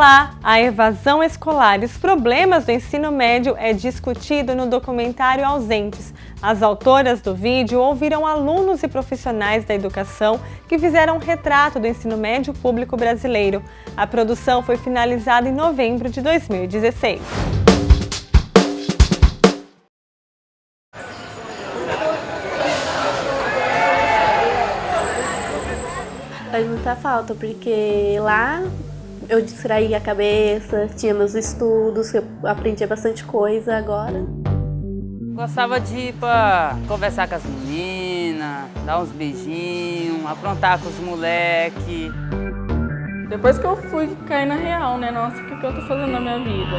Olá! A evasão escolar e os problemas do ensino médio é discutido no documentário Ausentes. As autoras do vídeo ouviram alunos e profissionais da educação que fizeram um retrato do ensino médio público brasileiro. A produção foi finalizada em novembro de 2016. Faz muita falta, porque lá eu distraía a cabeça, tinha meus estudos, eu aprendia bastante coisa agora. Gostava de ir pra conversar com as meninas, dar uns beijinhos, aprontar com os moleques. Depois que eu fui cair na real, né? Nossa, o que eu tô fazendo na minha vida?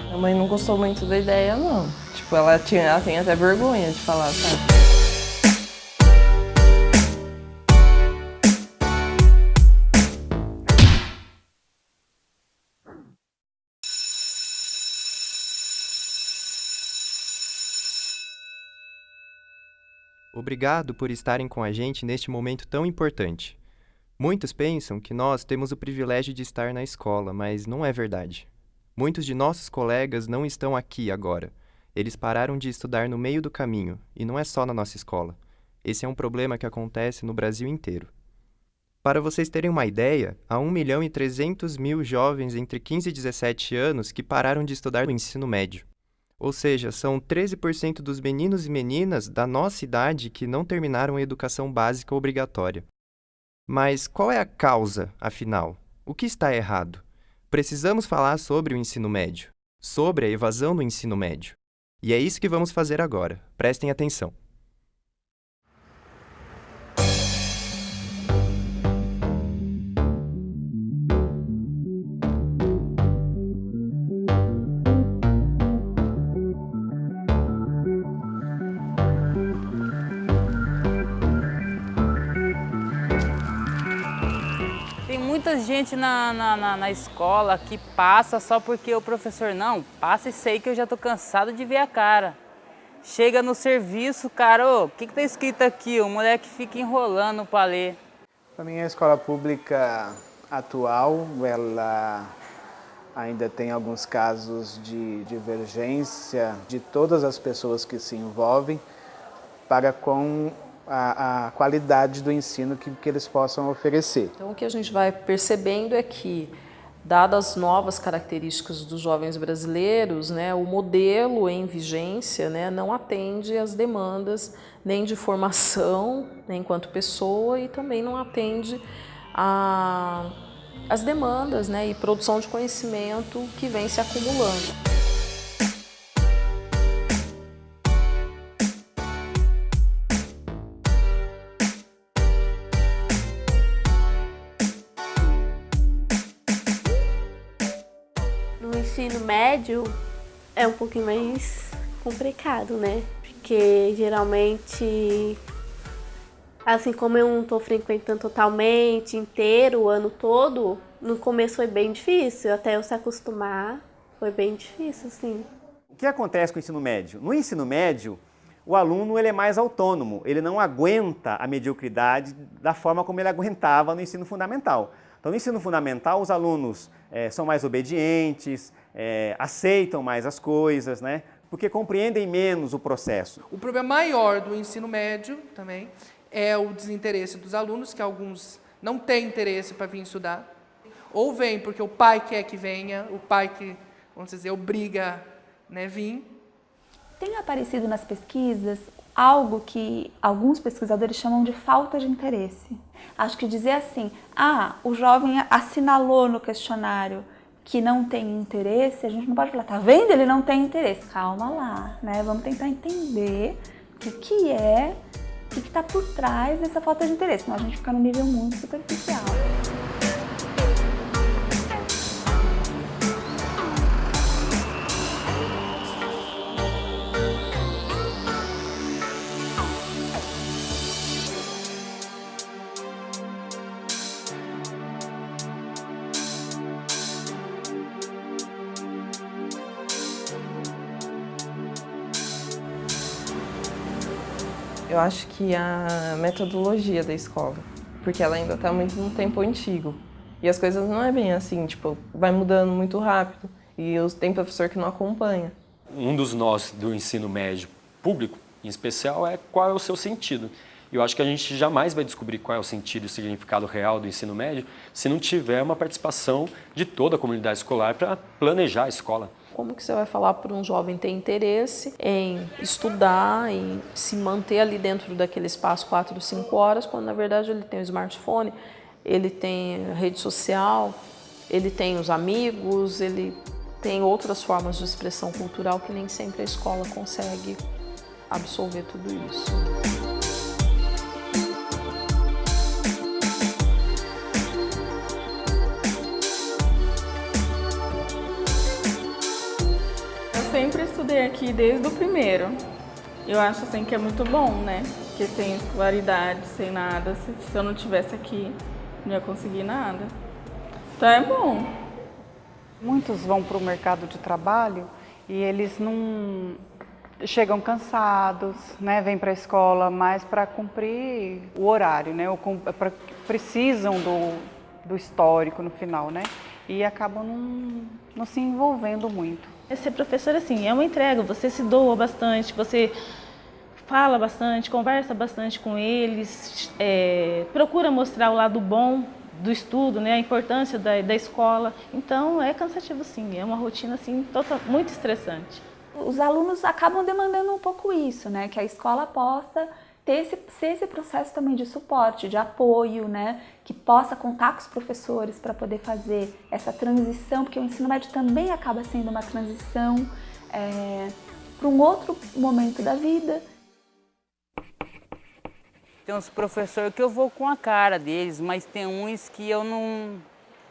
Minha mãe não gostou muito da ideia, não. Tipo, ela tem até vergonha de falar, sabe? Obrigado por estarem com a gente neste momento tão importante. Muitos pensam que nós temos o privilégio de estar na escola, mas não é verdade. Muitos de nossos colegas não estão aqui agora. Eles pararam de estudar no meio do caminho, e não é só na nossa escola. Esse é um problema que acontece no Brasil inteiro. Para vocês terem uma ideia, há 1.300.000 jovens entre 15 e 17 anos que pararam de estudar no ensino médio. Ou seja, são 13% dos meninos e meninas da nossa idade que não terminaram a educação básica obrigatória. Mas qual é a causa, afinal? O que está errado? Precisamos falar sobre o ensino médio, sobre a evasão no ensino médio. E é isso que vamos fazer agora. Prestem atenção. Tem muita gente na escola que passa só porque o professor não, passa e sei que eu já tô cansado de ver a cara. Chega no serviço, cara, o que tá escrito aqui? O moleque fica enrolando para ler. Para mim, a escola pública atual, ela ainda tem alguns casos de divergência de todas as pessoas que se envolvem para com a qualidade do ensino que eles possam oferecer. Então, o que a gente vai percebendo é que, dadas as novas características dos jovens brasileiros, né, o modelo em vigência, né, não atende às demandas nem de formação, nem enquanto pessoa, e também não atende às demandas, né, e produção de conhecimento que vem se acumulando. No ensino médio é um pouquinho mais complicado, né? Porque geralmente, assim como eu não estou frequentando totalmente, inteiro, o ano todo, no começo foi bem difícil, até eu se acostumar, foi bem difícil, assim. O que acontece com o ensino médio? No ensino médio, o aluno ele é mais autônomo, ele não aguenta a mediocridade da forma como ele aguentava no ensino fundamental. Então, no ensino fundamental, os alunos são mais obedientes, aceitam mais as coisas, né? Porque compreendem menos o processo. O problema maior do ensino médio também é o desinteresse dos alunos, que alguns não têm interesse para vir estudar, ou vêm porque o pai quer que venha, o pai que, vamos dizer, obriga, né, vir. Tem aparecido nas pesquisas algo que alguns pesquisadores chamam de falta de interesse. Acho que dizer assim, o jovem assinalou no questionário que não tem interesse, a gente não pode falar, tá vendo? Ele não tem interesse. Calma lá, né? Vamos tentar entender o que está por trás dessa falta de interesse, senão a gente fica num nível muito superficial. Eu acho que a metodologia da escola, porque ela ainda está muito no tempo antigo. E as coisas não é bem assim, tipo, vai mudando muito rápido e tem professor que não acompanha. Um dos nós do ensino médio público, em especial, é qual é o seu sentido. Eu acho que a gente jamais vai descobrir qual é o sentido e o significado real do ensino médio se não tiver uma participação de toda a comunidade escolar para planejar a escola. Como que você vai falar para um jovem ter interesse em estudar, em se manter ali dentro daquele espaço 4 ou 5 horas, quando na verdade ele tem o smartphone, ele tem a rede social, ele tem os amigos, ele tem outras formas de expressão cultural que nem sempre a escola consegue absorver tudo isso. Eu sempre estudei aqui desde o primeiro. Eu acho assim que é muito bom, né? Porque sem escolaridade, sem nada, se eu não tivesse aqui, não ia conseguir nada. Então é bom. Muitos vão para o mercado de trabalho e eles não chegam cansados, né? Vêm para a escola mais para cumprir o horário, né? Precisam do histórico no final, né? E acabam não se envolvendo muito. Ser professor, assim, é uma entrega, você se doa bastante, você fala bastante, conversa bastante com eles, procura mostrar o lado bom do estudo, né, a importância da escola. Então, é cansativo sim, é uma rotina assim, muito estressante. Os alunos acabam demandando um pouco isso, né, que a escola possa ter esse processo também de suporte, de apoio, né, que possa contar com os professores para poder fazer essa transição, porque o ensino médio também acaba sendo uma transição para um outro momento da vida. Tem uns professores que eu vou com a cara deles, mas tem uns que eu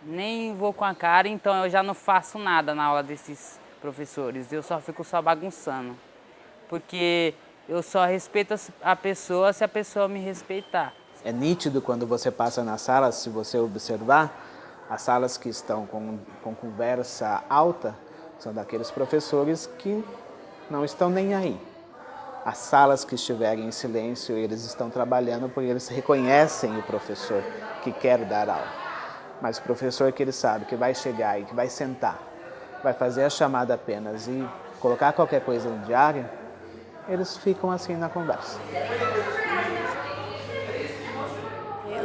nem vou com a cara, então eu já não faço nada na aula desses professores, eu só fico bagunçando, porque eu só respeito a pessoa se a pessoa me respeitar. É nítido quando você passa nas salas, se você observar, as salas que estão com conversa alta são daqueles professores que não estão nem aí. As salas que estiverem em silêncio, eles estão trabalhando porque eles reconhecem o professor que quer dar aula. Mas o professor que ele sabe que vai chegar e que vai sentar, vai fazer a chamada apenas e colocar qualquer coisa no diário, eles ficam assim na conversa.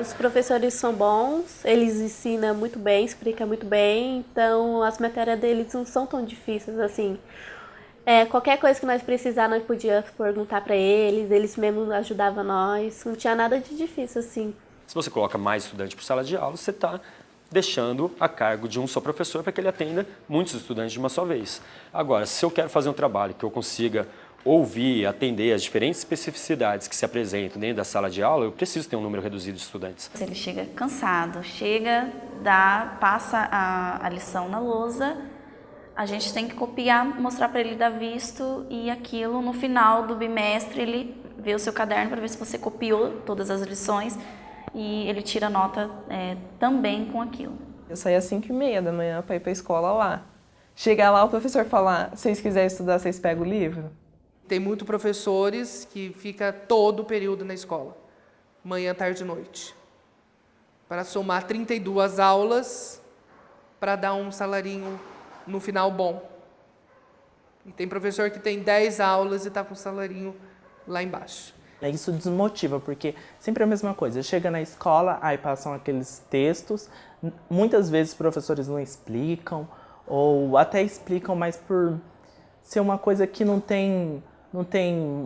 Os professores são bons, eles ensinam muito bem, explicam muito bem, então as matérias deles não são tão difíceis assim. Qualquer coisa que nós precisar, nós podíamos perguntar para eles mesmos ajudavam nós, não tinha nada de difícil assim. Se você coloca mais estudante por sala de aula, você está deixando a cargo de um só professor para que ele atenda muitos estudantes de uma só vez. Agora, se eu quero fazer um trabalho que eu consiga ouvir, atender as diferentes especificidades que se apresentam dentro da sala de aula, eu preciso ter um número reduzido de estudantes. Ele chega cansado, passa a lição na lousa, a gente tem que copiar, mostrar para ele dar visto e aquilo no final do bimestre ele vê o seu caderno para ver se você copiou todas as lições e ele tira nota também com aquilo. Eu saía às 5h30 da manhã para ir para a escola lá. Chegar lá, o professor falar, se vocês quiserem estudar, vocês pegam o livro? Tem muitos professores que ficam todo o período na escola, manhã, tarde e noite, para somar 32 aulas para dar um salarinho no final bom. E tem professor que tem 10 aulas e está com o salarinho lá embaixo. Isso desmotiva, porque sempre é a mesma coisa. Chega na escola, aí passam aqueles textos, muitas vezes os professores não explicam, ou até explicam, mas por ser uma coisa que não tem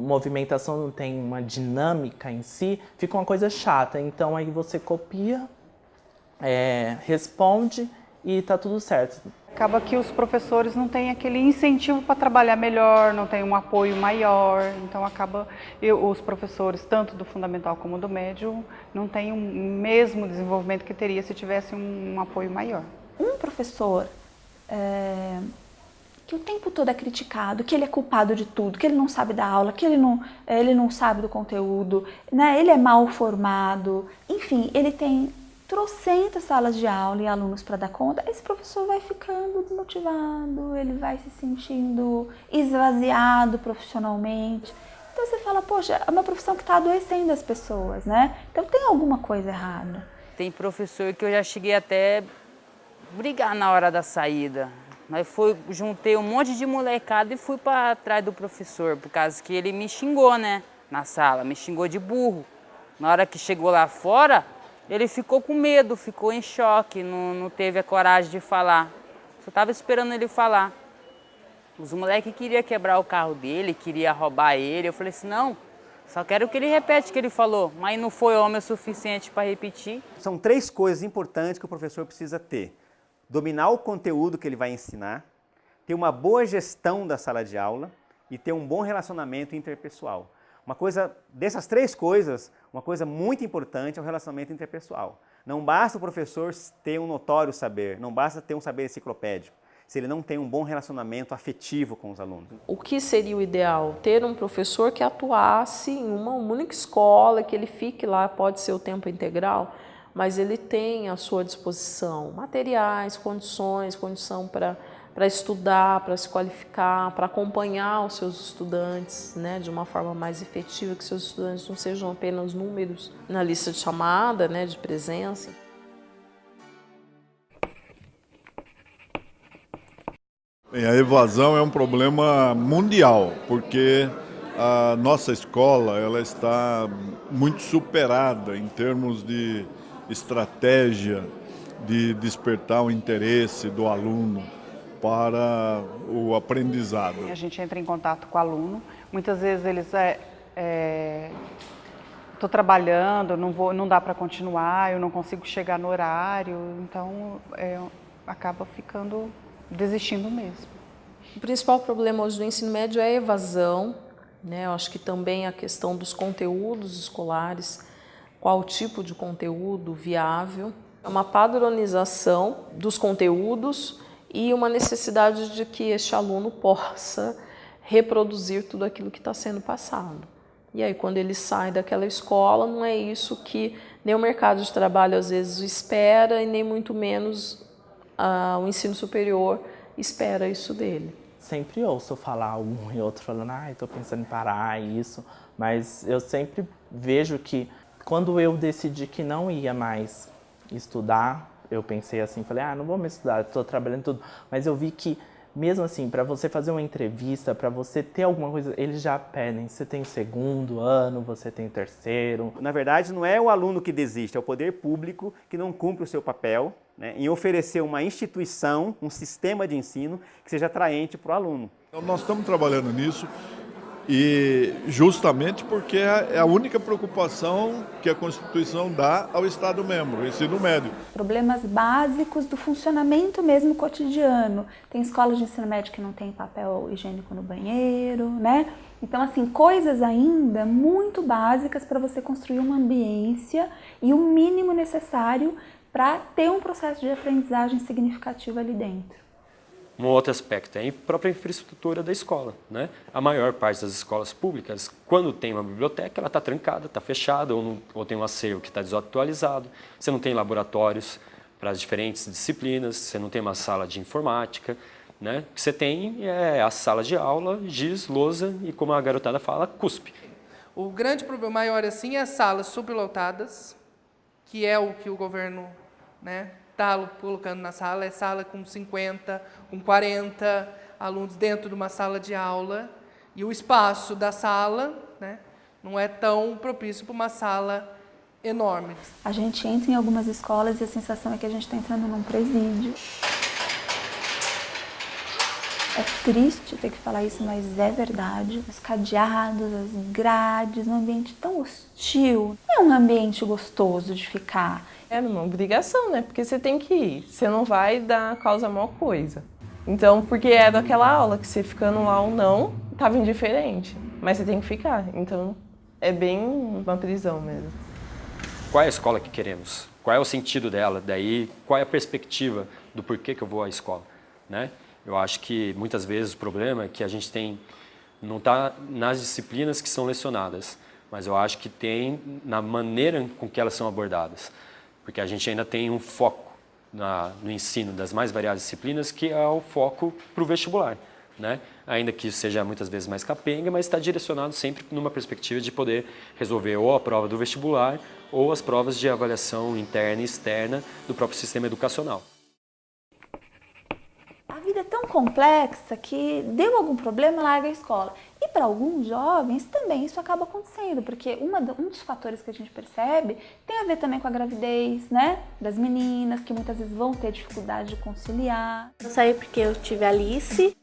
movimentação, não tem uma dinâmica em si, fica uma coisa chata. Então aí você copia, responde e tá tudo certo. Acaba que os professores não têm aquele incentivo para trabalhar melhor, não tem um apoio maior, então os professores, tanto do fundamental como do médio, não têm o mesmo desenvolvimento que teria se tivesse um apoio maior. Um professor que o tempo todo é criticado, que ele é culpado de tudo, que ele não sabe dar aula, que ele não sabe do conteúdo, né? Ele é mal formado, enfim, ele tem trocentas salas de aula e alunos para dar conta, esse professor vai ficando desmotivado, ele vai se sentindo esvaziado profissionalmente. Então você fala, poxa, é uma profissão que está adoecendo as pessoas, né? Então tem alguma coisa errada. tem professor que eu já cheguei até brigar na hora da saída. Mas juntei um monte de molecada e fui para trás do professor, por causa que ele me xingou, né, na sala, me xingou de burro. Na hora que chegou lá fora, ele ficou com medo, ficou em choque, não teve a coragem de falar. Só estava esperando ele falar. Os moleques queriam quebrar o carro dele, queriam roubar ele. Eu falei assim, não, só quero que ele repete o que ele falou, mas não foi homem o suficiente para repetir. São 3 coisas importantes que o professor precisa ter. Dominar o conteúdo que ele vai ensinar, ter uma boa gestão da sala de aula e ter um bom relacionamento interpessoal. Dessas 3 coisas, uma coisa muito importante é o relacionamento interpessoal. Não basta o professor ter um notório saber, não basta ter um saber enciclopédico, se ele não tem um bom relacionamento afetivo com os alunos. O que seria o ideal? Ter um professor que atuasse em uma única escola, que ele fique lá, pode ser o tempo integral, mas ele tem à sua disposição materiais, condição para estudar, para se qualificar, para acompanhar os seus estudantes, né, de uma forma mais efetiva, que seus estudantes não sejam apenas números na lista de chamada, né, de presença. Bem, a evasão é um problema mundial, porque a nossa escola ela está muito superada em termos de estratégia de despertar o interesse do aluno para o aprendizado. A gente entra em contato com o aluno, muitas vezes eles estou trabalhando, não dá para continuar, eu não consigo chegar no horário, então acaba desistindo mesmo. O principal problema hoje do ensino médio é a evasão, né? Eu acho que também a questão dos conteúdos escolares, qual tipo de conteúdo viável, uma padronização dos conteúdos e uma necessidade de que este aluno possa reproduzir tudo aquilo que está sendo passado. E aí, quando ele sai daquela escola, não é isso que nem o mercado de trabalho às vezes espera e nem muito menos o ensino superior espera isso dele. Sempre ouço falar um e outro falando, estou pensando em parar isso, mas eu sempre vejo que quando eu decidi que não ia mais estudar, eu pensei assim, falei, não vou mais estudar, estou trabalhando tudo, mas eu vi que mesmo assim, para você fazer uma entrevista, para você ter alguma coisa, eles já pedem, você tem o 2º ano, você tem o 3º. Na verdade, não é o aluno que desiste, é o poder público que não cumpre o seu papel, né, em oferecer uma instituição, um sistema de ensino que seja atraente para o aluno. Então, nós estamos trabalhando nisso e justamente porque é a única preocupação que a Constituição dá ao Estado-membro, o ensino médio. Problemas básicos do funcionamento mesmo cotidiano. Tem escolas de ensino médio que não tem papel higiênico no banheiro, né? Então, assim, coisas ainda muito básicas para você construir uma ambiência e o mínimo necessário para ter um processo de aprendizagem significativo ali dentro. Um outro aspecto é a própria infraestrutura da escola, né? A maior parte das escolas públicas, quando tem uma biblioteca, ela está trancada, está fechada, ou tem um acervo que está desatualizado, você não tem laboratórios para as diferentes disciplinas, você não tem uma sala de informática, né? O que você tem é a sala de aula, giz, lousa e, como a garotada fala, cuspe. O grande problema maior assim é as salas superlotadas, que é o que o governo, né, está colocando na sala, é sala com 50, com 40 alunos dentro de uma sala de aula, e o espaço da sala, né, não é tão propício para uma sala enorme. A gente entra em algumas escolas e a sensação é que a gente está entrando num presídio. É triste ter que falar isso, mas é verdade. Os cadeados, as grades, um ambiente tão hostil. Não é um ambiente gostoso de ficar. É uma obrigação, né? Porque você tem que ir. Você não vai dar causa a maior coisa. Então, porque é daquela aula que você ficando lá ou não, estava indiferente. Mas você tem que ficar. Então, é bem uma prisão mesmo. Qual é a escola que queremos? Qual é o sentido dela? Daí, qual é a perspectiva do porquê que eu vou à escola, né? Eu acho que muitas vezes o problema é que a gente não está nas disciplinas que são lecionadas, mas eu acho que tem na maneira com que elas são abordadas, porque a gente ainda tem um foco no ensino das mais variadas disciplinas, que é o foco para o vestibular. né? Ainda que isso seja muitas vezes mais capenga, mas está direcionado sempre numa perspectiva de poder resolver ou a prova do vestibular ou as provas de avaliação interna e externa do próprio sistema educacional. A vida é tão complexa que deu algum problema, larga a escola. E para alguns jovens também isso acaba acontecendo, porque um dos fatores que a gente percebe tem a ver também com a gravidez, né? Das meninas, que muitas vezes vão ter dificuldade de conciliar. Eu saí porque eu tive a Alice.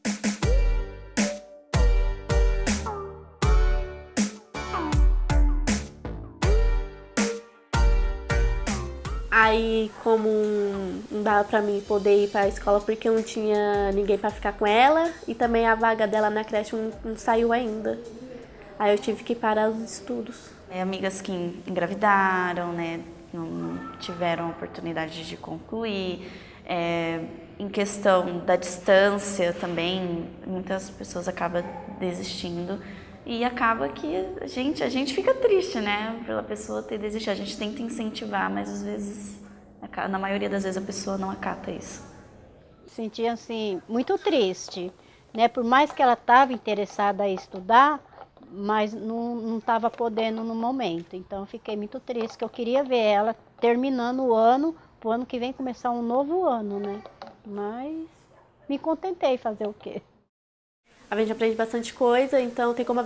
Aí, como não dava pra mim poder ir pra escola porque eu não tinha ninguém pra ficar com ela e também a vaga dela na creche não saiu ainda. Aí eu tive que parar os estudos. Amigas que engravidaram, né, não tiveram oportunidade de concluir. Em questão da distância também, muitas pessoas acabam desistindo. E acaba que a gente fica triste, né, pela pessoa ter desistido. A gente tenta incentivar, mas às vezes, na maioria das vezes, a pessoa não acata isso. Sentia, assim, muito triste, né, por mais que ela estava interessada em estudar, mas não estava podendo no momento. Então, eu fiquei muito triste, que eu queria ver ela terminando o ano, para o ano que vem começar um novo ano, né. Mas me contentei em fazer o quê? A gente aprende bastante coisa, então tem como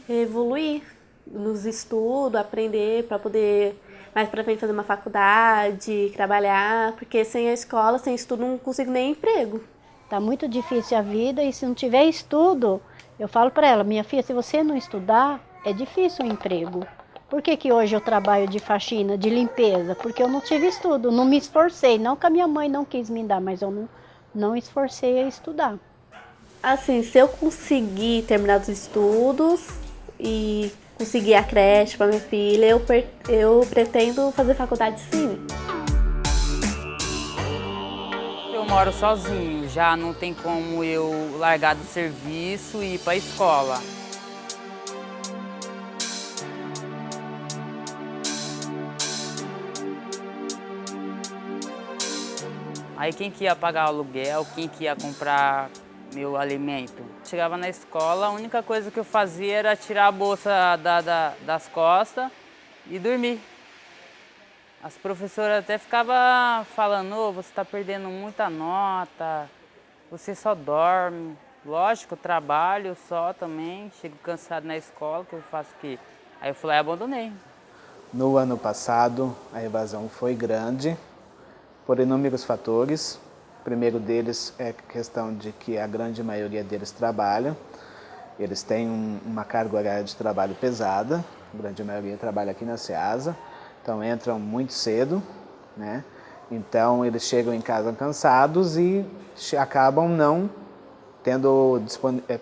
evoluir nos estudos, aprender para poder mais para frente fazer uma faculdade, trabalhar, porque sem a escola, sem estudo, não consigo nem emprego. Tá muito difícil a vida e se não tiver estudo, eu falo para ela, minha filha, se você não estudar, é difícil o emprego. Por que hoje eu trabalho de faxina, de limpeza? Porque eu não tive estudo, não me esforcei, não que a minha mãe não quis me dar, mas eu não esforcei a estudar. Assim, se eu conseguir terminar os estudos e conseguir a creche para minha filha, eu pretendo fazer faculdade sim. Eu moro sozinho, já não tem como eu largar do serviço e ir para a escola. Aí quem que ia pagar o aluguel, quem que ia comprar meu alimento? Chegava na escola, a única coisa que eu fazia era tirar a bolsa das costas e dormir. As professoras até ficavam falando, ô, você está perdendo muita nota, você só dorme. Lógico, eu trabalho só também, chego cansado na escola, que eu faço o quê? Aí eu fui lá e abandonei. No ano passado, a evasão foi grande, por inúmeros fatores. O primeiro deles é a questão de que a grande maioria deles trabalha. Eles têm uma carga horária de trabalho pesada, a grande maioria trabalha aqui na SEASA, então entram muito cedo, né? Então eles chegam em casa cansados e acabam não tendo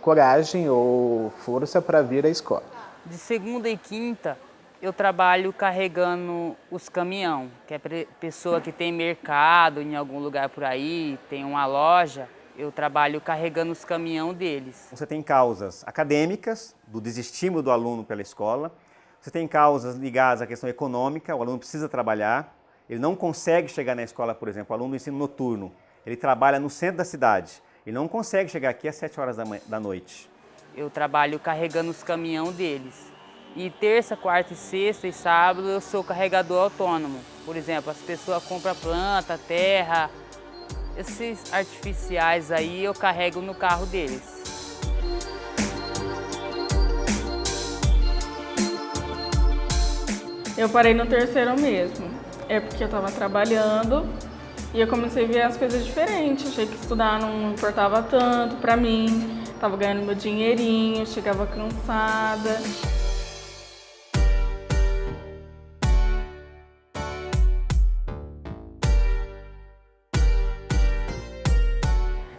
coragem ou força para vir à escola. De segunda e quinta, eu trabalho carregando os caminhão, que é pessoa que tem mercado em algum lugar por aí, tem uma loja, eu trabalho carregando os caminhão deles. Você tem causas acadêmicas, do desestímulo do aluno pela escola, você tem causas ligadas à questão econômica, o aluno precisa trabalhar, ele não consegue chegar na escola, por exemplo, o aluno do ensino noturno, ele trabalha no centro da cidade, ele não consegue chegar aqui às 7 horas da noite. Eu trabalho carregando os caminhão deles. E terça, quarta e sexta e sábado eu sou carregador autônomo. Por exemplo, as pessoas compram planta, terra, esses artificiais aí eu carrego no carro deles. Eu parei no terceiro mesmo. É porque eu estava trabalhando e eu comecei a ver as coisas diferentes. Achei que estudar não importava tanto pra mim. Tava ganhando meu dinheirinho, chegava cansada.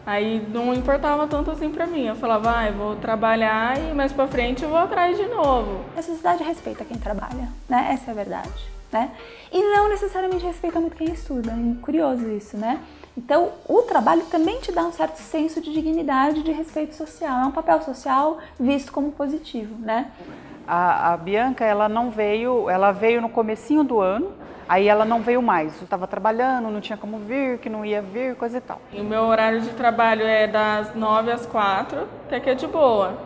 Aí não importava tanto assim pra mim. Eu falava, eu vou trabalhar e mais pra frente eu vou atrás de novo. A sociedade respeita quem trabalha, né? Essa é a verdade, né? E não necessariamente respeita muito quem estuda. É curioso isso, né? Então, o trabalho também te dá um certo senso de dignidade, de respeito social. É um papel social visto como positivo, né? A Bianca, ela veio no comecinho do ano, aí ela não veio mais. Estava trabalhando, não tinha como vir, que não ia vir, coisa e tal. E o meu horário de trabalho é das 9 às 4, até que é de boa.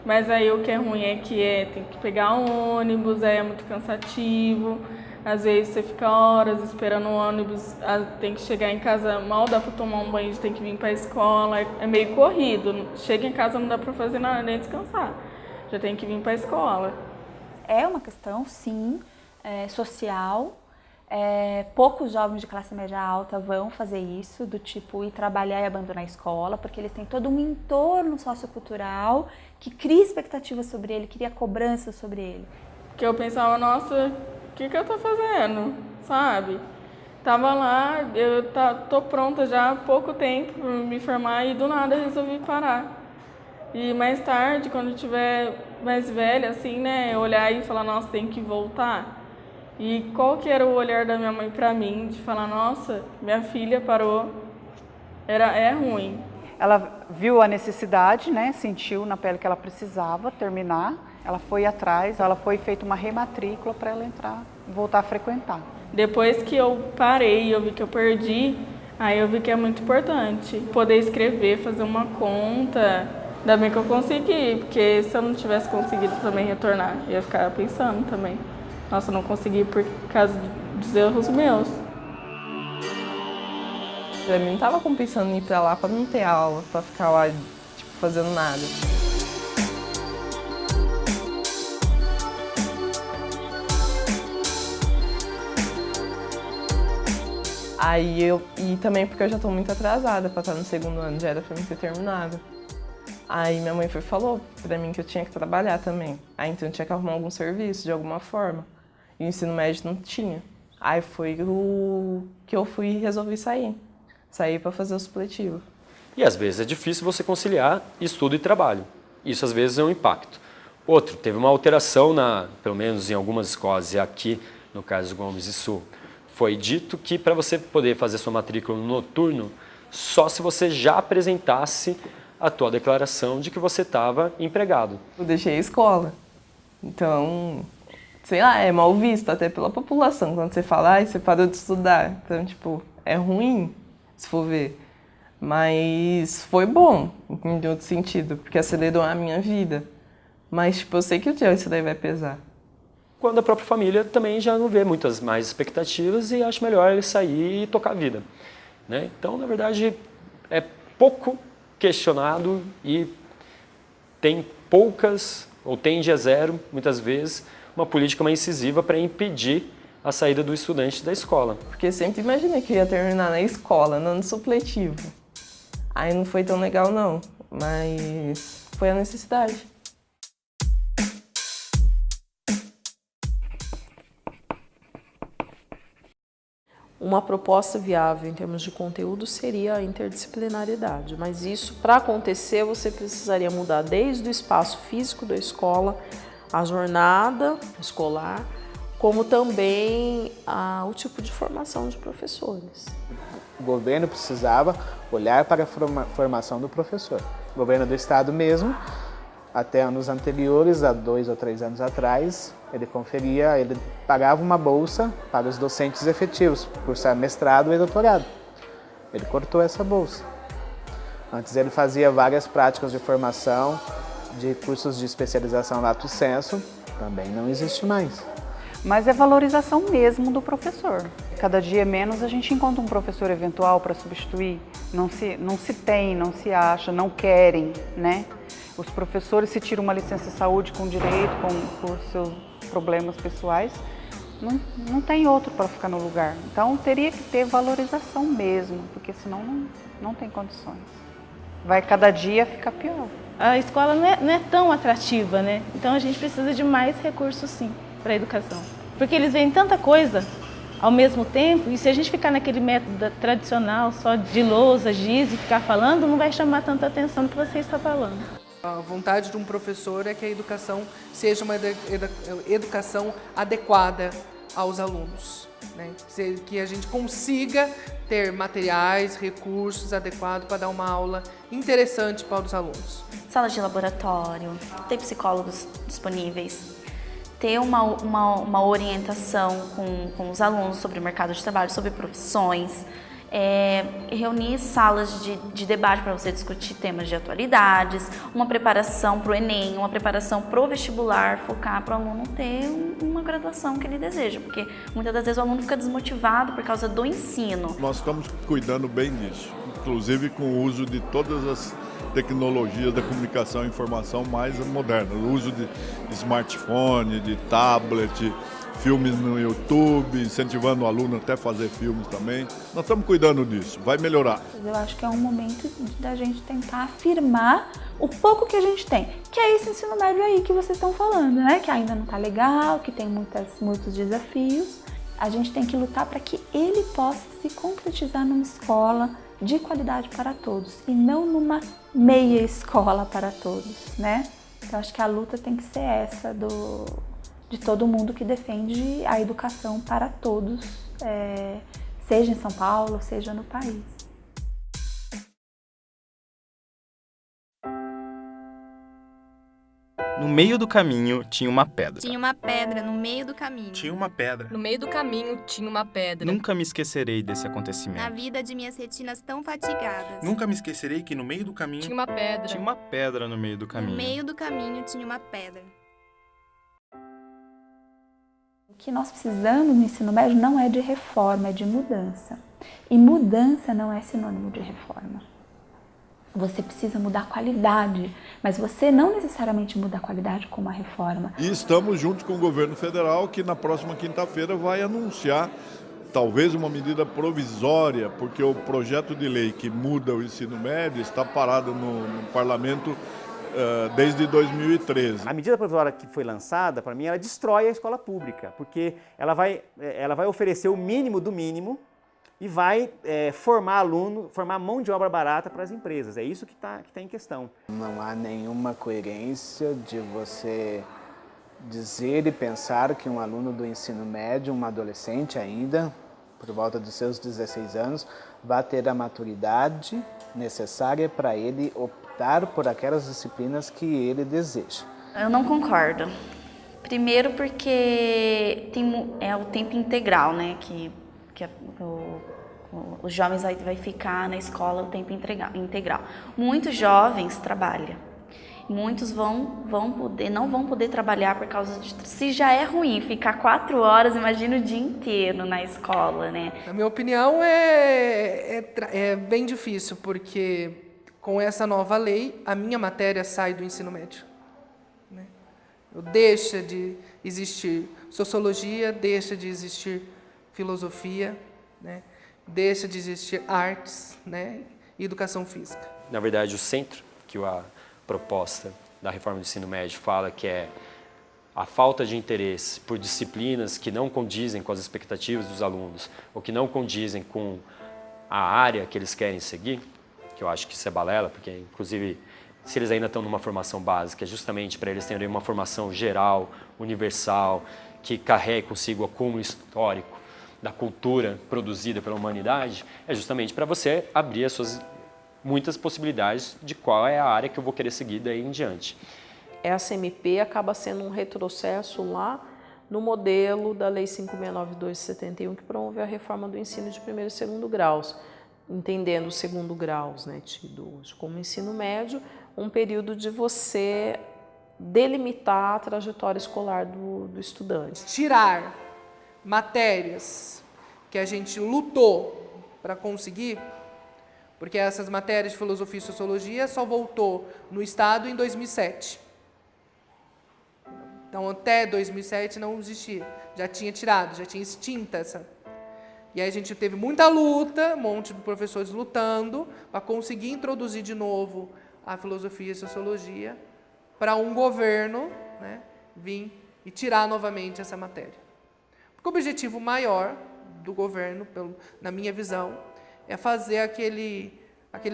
Mas aí o que é ruim é que tem que pegar um ônibus, é muito cansativo. Às vezes você fica horas esperando o ônibus, tem que chegar em casa, mal dá para tomar um banho, tem que vir para a escola, é meio corrido. Chega em casa, não dá para fazer nada, nem descansar. Já tem que vir para a escola. É uma questão, sim, social. Poucos jovens de classe média alta vão fazer isso, do tipo ir trabalhar e abandonar a escola, porque eles têm todo um entorno sociocultural que cria expectativas sobre ele, cria cobrança sobre ele. Que eu pensava, nossa, o que eu tô fazendo, sabe? Tava lá, eu tô pronta já há pouco tempo para me formar e do nada resolvi parar. E mais tarde, quando eu tiver mais velha, assim, né, olhar e falar, nossa, tem que voltar. E qual que era o olhar da minha mãe para mim, de falar, nossa, minha filha parou, é ruim. Ela viu a necessidade, né, sentiu na pele que ela precisava terminar, ela foi atrás, ela foi feita uma rematrícula para ela entrar, voltar a frequentar. Depois que eu parei e eu vi que eu perdi, aí eu vi que é muito importante poder escrever, fazer uma conta. Ainda bem que eu consegui, porque se eu não tivesse conseguido também retornar, eu ia ficar pensando também. Nossa, eu não consegui por causa dos erros meus. Pra mim não tava compensando em ir pra lá pra não ter aula, pra ficar lá, tipo, fazendo nada. E também porque eu já tô muito atrasada pra estar no segundo ano, já era pra mim ter terminado. Aí minha mãe falou pra mim que eu tinha que trabalhar também. Aí então eu tinha que arrumar algum serviço de alguma forma. E o ensino médio não tinha. Aí foi o que eu fui e resolvi sair. Sair para fazer o supletivo. E às vezes é difícil você conciliar estudo e trabalho. Isso às vezes é um impacto. Outro, teve uma alteração, pelo menos em algumas escolas, e aqui no caso Gomes e Sul, foi dito que para você poder fazer sua matrícula no noturno, só se você já apresentasse a tua declaração de que você estava empregado. Eu deixei a escola. Então, sei lá, é mal visto até pela população. Quando você fala, você parou de estudar. Então, tipo, é ruim, se for ver. Mas foi bom, em outro sentido, porque acelerou a minha vida. Mas, tipo, eu sei que o dia isso daí vai pesar. Quando a própria família também já não vê muitas mais expectativas e acha melhor ele sair e tocar a vida, né? Então, na verdade, é pouco questionado e tem poucas, ou tende a zero, muitas vezes, uma política mais incisiva para impedir a saída do estudante da escola. Porque eu sempre imaginei que eu ia terminar na escola, não no supletivo. Aí não foi tão legal não, mas foi a necessidade. Uma proposta viável em termos de conteúdo seria a interdisciplinaridade, mas isso, para acontecer, você precisaria mudar desde o espaço físico da escola, a jornada escolar, como também o tipo de formação de professores. O governo precisava olhar para a formação do professor. O governo do estado mesmo, até anos anteriores, há 2 ou 3 anos atrás, ele pagava uma bolsa para os docentes efetivos, cursar mestrado e doutorado. Ele cortou essa bolsa. Antes ele fazia várias práticas de formação, de cursos de especialização lato sensu, também não existe mais. Mas é valorização mesmo do professor. Cada dia menos a gente encontra um professor eventual para substituir. Não se acha, não querem, né? Os professores, se tiram uma licença de saúde com direito, por seus problemas pessoais, não tem outro para ficar no lugar. Então teria que ter valorização mesmo, porque senão não tem condições. Vai cada dia ficar pior. A escola não é tão atrativa, né? Então a gente precisa de mais recursos sim para a educação. Porque eles veem tanta coisa ao mesmo tempo, e se a gente ficar naquele método tradicional, só de lousa, giz e ficar falando, não vai chamar tanta atenção do que você está falando. A vontade de um professor é que a educação seja uma educação adequada aos alunos, né? Que a gente consiga ter materiais, recursos adequados para dar uma aula interessante para os alunos. Sala de laboratório, ter psicólogos disponíveis, ter uma orientação com os alunos sobre o mercado de trabalho, sobre profissões, reunir salas de debate para você discutir temas de atualidades, uma preparação para o Enem, uma preparação para o vestibular, focar para o aluno ter uma graduação que ele deseja, porque muitas das vezes o aluno fica desmotivado por causa do ensino. Nós estamos cuidando bem disso, inclusive com o uso de todas as tecnologias da comunicação e informação mais modernas, o uso de smartphone, de tablet, filmes no YouTube, incentivando o aluno até fazer filmes também. Nós estamos cuidando disso, vai melhorar. Eu acho que é um momento da gente tentar afirmar o pouco que a gente tem, que é esse ensino médio aí que vocês estão falando, né? Que ainda não está legal, que tem muitos desafios. A gente tem que lutar para que ele possa se concretizar numa escola de qualidade para todos e não numa meia escola para todos, né? Então acho que a luta tem que ser essa de todo mundo que defende a educação para todos, seja em São Paulo, seja no país. No meio do caminho tinha uma pedra. Tinha uma pedra no meio do caminho. Tinha uma pedra. No meio do caminho tinha uma pedra. Nunca me esquecerei desse acontecimento. Na vida de minhas retinas tão fatigadas. Nunca me esquecerei que no meio do caminho tinha uma pedra. Tinha uma pedra no meio do caminho. No meio do caminho tinha uma pedra. O que nós precisamos no ensino médio não é de reforma, é de mudança. E mudança não é sinônimo de reforma. Você precisa mudar a qualidade, mas você não necessariamente muda a qualidade com uma reforma. E estamos juntos com o governo federal, que na próxima quinta-feira vai anunciar talvez uma medida provisória, porque o projeto de lei que muda o ensino médio está parado no parlamento desde 2013. A medida provisória que foi lançada, para mim, ela destrói a escola pública, porque ela vai oferecer o mínimo do mínimo e vai formar aluno, formar mão de obra barata para as empresas. É isso que está em questão. Não há nenhuma coerência de você dizer e pensar que um aluno do ensino médio, um adolescente ainda, por volta dos seus 16 anos, vai ter a maturidade necessária para ele optar por aquelas disciplinas que ele deseja. Eu não concordo. Primeiro porque é o tempo integral, né? Que os jovens vai ficar na escola o tempo integral. Muitos jovens trabalham. Muitos não vão poder trabalhar por causa de... Se já é ruim ficar 4 horas, imagina o dia inteiro na escola, né? Na minha opinião, é bem difícil, porque com essa nova lei, a minha matéria sai do ensino médio. Né? Deixa de existir sociologia, deixa de existir filosofia, né? Deixa de existir artes, né? E educação física. Na verdade, o centro que a proposta da reforma do ensino médio fala que é a falta de interesse por disciplinas que não condizem com as expectativas dos alunos ou que não condizem com a área que eles querem seguir, que eu acho que isso é balela, porque inclusive se eles ainda estão numa formação básica, é justamente para eles terem uma formação geral, universal, que carregue consigo o acúmulo histórico da cultura produzida pela humanidade, é justamente para você abrir as suas muitas possibilidades de qual é a área que eu vou querer seguir daí em diante. Essa MP acaba sendo um retrocesso lá no modelo da Lei 5692 de 71, que promoveu a reforma do ensino de primeiro e segundo graus, entendendo o segundo graus, né, tido como ensino médio, um período de você delimitar a trajetória escolar do estudante. Tirar matérias que a gente lutou para conseguir, porque essas matérias de filosofia e sociologia só voltou no Estado em 2007. Então, até 2007 não existia, já tinha tirado, já tinha extinta essa. E aí a gente teve muita luta, um monte de professores lutando para conseguir introduzir de novo a filosofia e sociologia para um governo, né, vir e tirar novamente essa matéria. Porque o objetivo maior do governo, na minha visão, é fazer aquele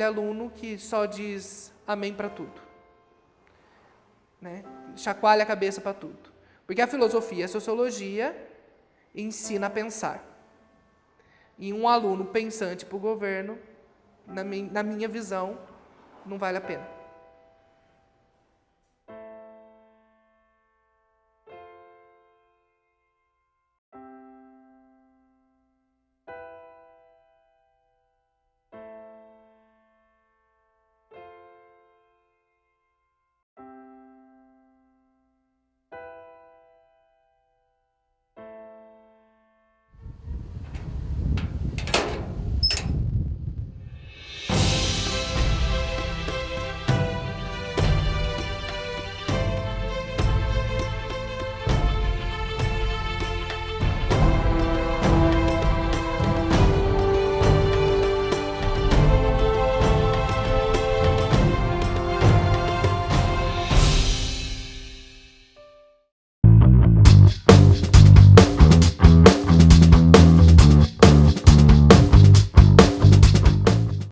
aluno que só diz amém para tudo. Né? Chacoalha a cabeça para tudo. Porque a filosofia e a sociologia ensina a pensar. E um aluno pensante para o governo, na minha visão, não vale a pena.